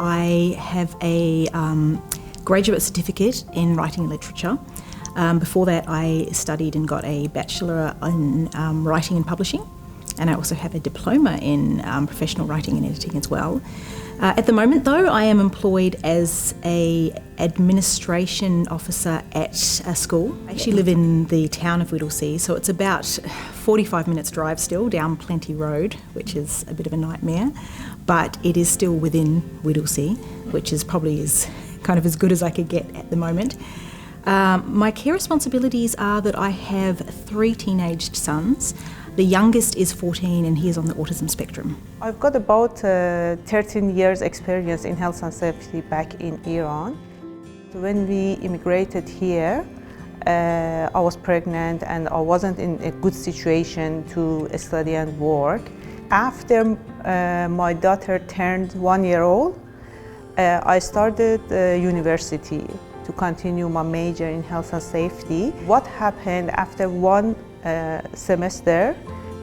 I have a graduate certificate in writing and literature. Before that, I studied and got a bachelor in writing and publishing, and I also have a diploma in professional writing and editing as well. At the moment, though, I am employed as an administration officer at a school. I actually live in the town of Whittlesea, so it's about 45 minutes drive still down Plenty Road, which is a bit of a nightmare, but it is still within Whittlesea, which is probably kind of as good as I could get at the moment. My care responsibilities are that I have 3 teenaged sons. The youngest is 14 and he is on the autism spectrum. I've got about 13 years experience in health and safety back in Iran. When we immigrated here, I was pregnant and I wasn't in a good situation to study and work. After my daughter turned 1 year old, I started university to continue my major in health and safety. What happened after one semester,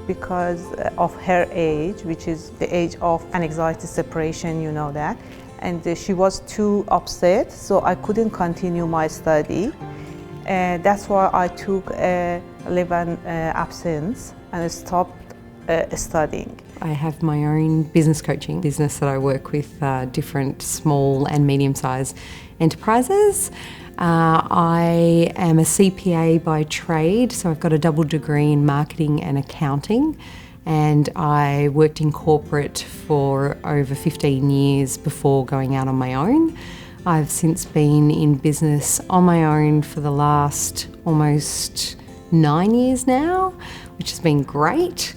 because of her age, which is the age of anxiety separation, you know that, and she was too upset, so I couldn't continue my study. That's why I took a leave and absence and stopped studying. I have my own business coaching business that I work with different small and medium-sized enterprises. I am a CPA by trade, so I've got a double degree in marketing and accounting, and I worked in corporate for over 15 years before going out on my own. I've since been in business on my own for the last almost 9 years now, which has been great.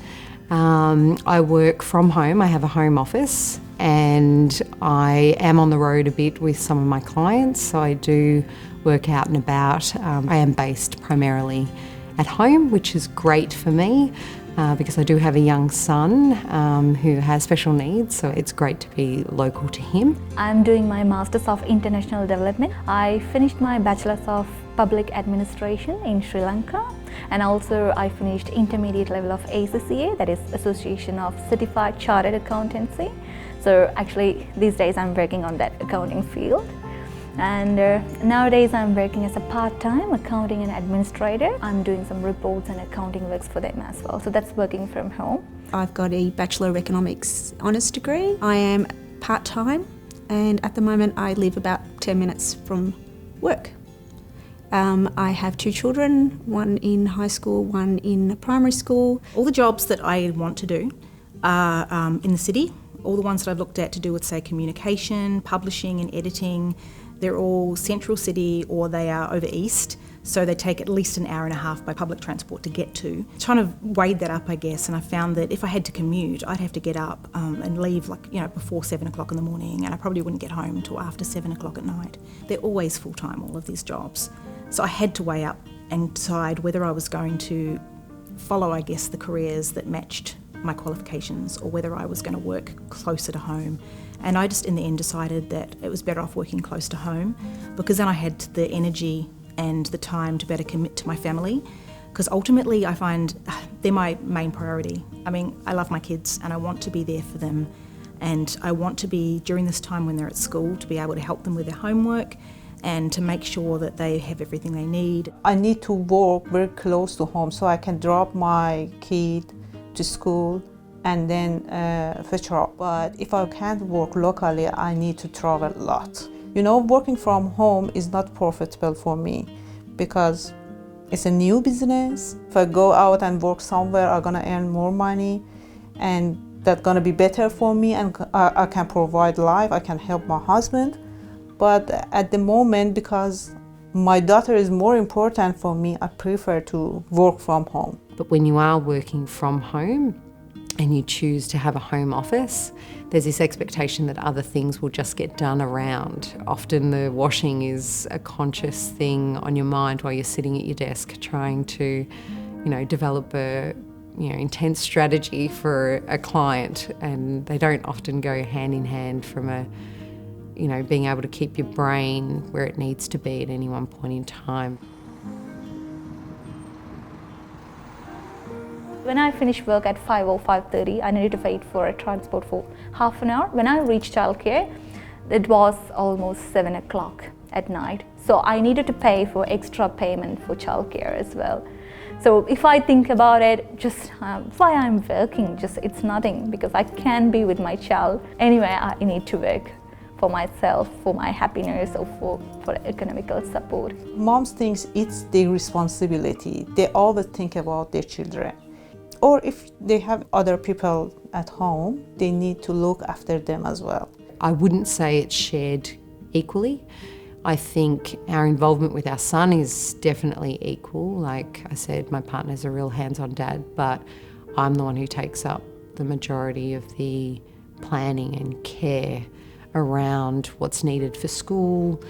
I work from home. I have a home office and I am on the road a bit with some of my clients, so I do work out and about. I am based primarily at home, which is great for me because I do have a young son who has special needs, so it's great to be local to him. I'm doing my Masters of International Development. I finished my Bachelor's of Public Administration in Sri Lanka, and also I finished intermediate level of ACCA, that is Association of Certified Chartered Accountancy. So actually these days I'm working on that accounting field. And nowadays I'm working as a part-time accounting and administrator. I'm doing some reports and accounting works for them as well. So that's working from home. I've got a Bachelor of Economics honours degree. I am part-time and at the moment I live about 10 minutes from work. I have 2 children, one in high school, one in primary school. All the jobs that I want to do are in the city. All the ones that I've looked at to do with, say, communication, publishing and editing, they're all central city or they are over east, so they take at least an hour and a half by public transport to get to. Trying to weigh that up, I guess, and I found that if I had to commute, I'd have to get up and leave before 7 o'clock in the morning, and I probably wouldn't get home until after 7 o'clock at night. They're always full-time, all of these jobs. So I had to weigh up and decide whether I was going to follow, I guess, the careers that matched my qualifications or whether I was going to work closer to home. And I just in the end decided that it was better off working close to home because then I had the energy and the time to better commit to my family, because ultimately I find they're my main priority. I mean, I love my kids and I want to be there for them, and I want to be, during this time when they're at school, to be able to help them with their homework and to make sure that they have everything they need. I need to work very close to home so I can drop my kid to school and then fetch her up. But if I can't work locally, I need to travel a lot. You know, working from home is not profitable for me because it's a new business. If I go out and work somewhere, I'm gonna earn more money and that's gonna be better for me, and I can provide life, I can help my husband. But at the moment, because my daughter is more important for me, I prefer to work from home. But when you are working from home and you choose to have a home office, there's this expectation that other things will just get done around. Often the washing is a conscious thing on your mind while you're sitting at your desk trying to, develop a intense strategy for a client, and they don't often go hand in hand from being able to keep your brain where it needs to be at any one point in time. When I finish work at 5 or 5:30, I needed to wait for a transport for half an hour. When I reach childcare, It was almost 7 o'clock at night. So I needed to pay for extra payment for childcare as well. So if I think about it, just why I'm working, just it's nothing, because I can be with my child. Anyway, I need to work for myself, for my happiness, or for economical support. Moms think it's their responsibility. They always think about their children. Or if they have other people at home, they need to look after them as well. I wouldn't say it's shared equally. I think our involvement with our son is definitely equal. Like I said, my partner's a real hands-on dad, but I'm the one who takes up the majority of the planning and care around what's needed for school,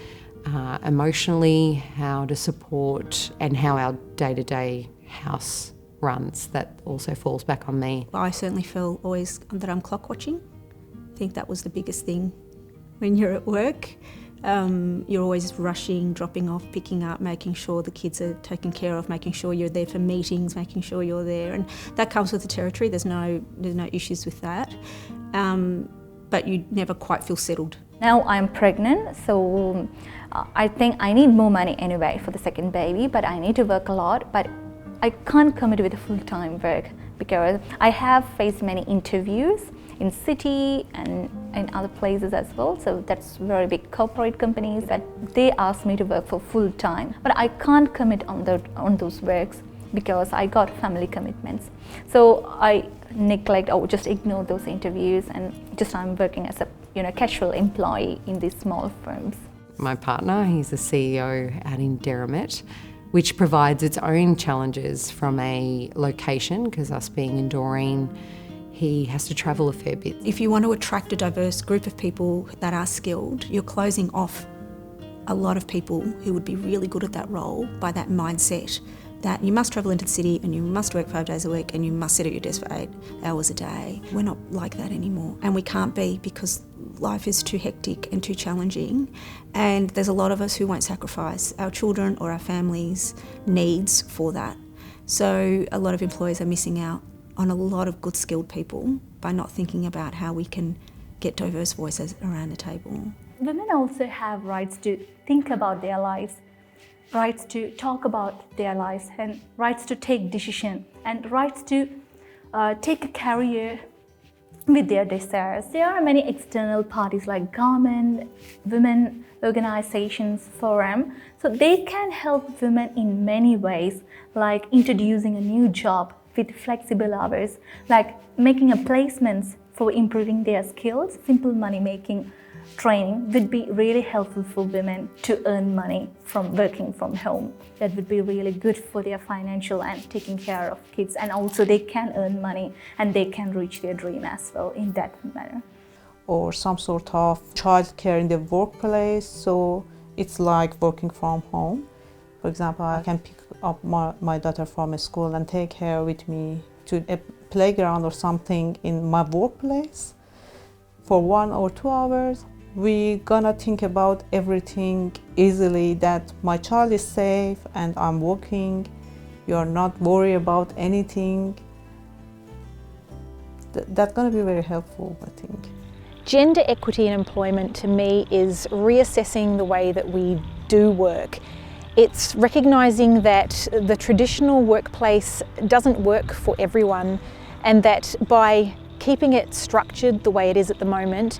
emotionally, how to support, and how our day-to-day house runs. That also falls back on me. I certainly feel always that I'm clock watching. I think that was the biggest thing when you're at work. You're always rushing, dropping off, picking up, making sure the kids are taken care of, making sure you're there for meetings, making sure you're there, and that comes with the territory. There's no issues with that, but you never quite feel settled. Now I'm pregnant, so I think I need more money anyway for the second baby, but I need to work a lot, but I can't commit with a full-time work because I have faced many interviews in city and in other places as well. So that's very big corporate companies that they ask me to work for full time. But I can't commit on those works because I got family commitments. So I neglect or just ignore those interviews, and just I'm working as a casual employee in these small firms. My partner, he's the CEO out in Derrimut, which provides its own challenges from a location, because us being in Doreen, he has to travel a fair bit. If you want to attract a diverse group of people that are skilled, you're closing off a lot of people who would be really good at that role by that mindset that you must travel into the city and you must work 5 days a week and you must sit at your desk for 8 hours a day. We're not like that anymore, and we can't be, because life is too hectic and too challenging, and there's a lot of us who won't sacrifice our children or our families' needs for that. So a lot of employers are missing out on a lot of good skilled people by not thinking about how we can get diverse voices around the table. Women also have rights to think about their lives, rights to talk about their lives, and rights to take decisions, and rights to take a career with their desires. There are many external parties like government, women organizations, forum, so they can help women in many ways, like introducing a new job with flexible hours, like making a placements for improving their skills. Simple money making training would be really helpful for women to earn money from working from home. That would be really good for their financial and taking care of kids, and also they can earn money and they can reach their dream as well in that manner. Or some sort of childcare in the workplace, so it's like working from home. For example, I can pick up my daughter from school and take her with me to a playground or something in my workplace for 1 or 2 hours. We're gonna think about everything easily, that my child is safe and I'm working. You're not worried about anything. That's gonna be very helpful, I think. Gender equity in employment to me is reassessing the way that we do work. It's recognising that the traditional workplace doesn't work for everyone, and that by keeping it structured the way it is at the moment,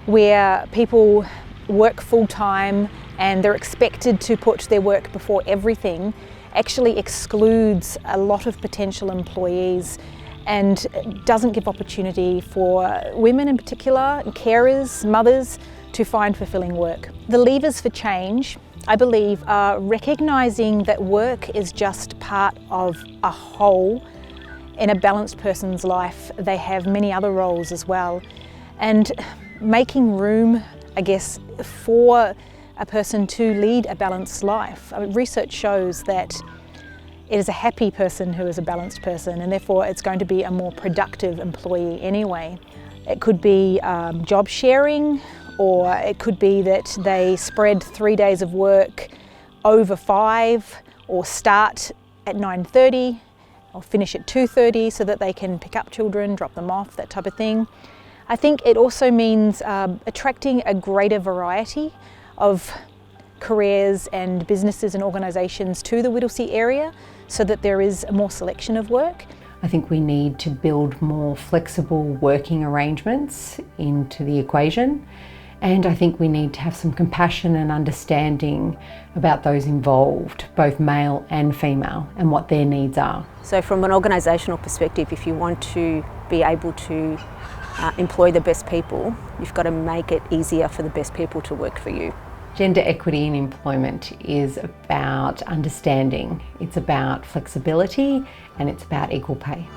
where people work full-time and they're expected to put their work before everything, actually excludes a lot of potential employees and doesn't give opportunity for women in particular, carers, mothers, to find fulfilling work. The levers for change, I believe, are recognising that work is just part of a whole. In a balanced person's life, they have many other roles as well. And making room, I guess, for a person to lead a balanced life. I mean, research shows that it is a happy person who is a balanced person, and therefore it's going to be a more productive employee anyway. It could be job sharing, or it could be that they spread 3 days of work over 5, or start at 9:30 or finish at 2:30 so that they can pick up children, drop them off, that type of thing. I think it also means attracting a greater variety of careers and businesses and organisations to the Whittlesea area so that there is more selection of work. I think we need to build more flexible working arrangements into the equation, and I think we need to have some compassion and understanding about those involved, both male and female, and what their needs are. So from an organisational perspective, if you want to be able to employ the best people, you've got to make it easier for the best people to work for you. Gender equity in employment is about understanding, it's about flexibility, and it's about equal pay.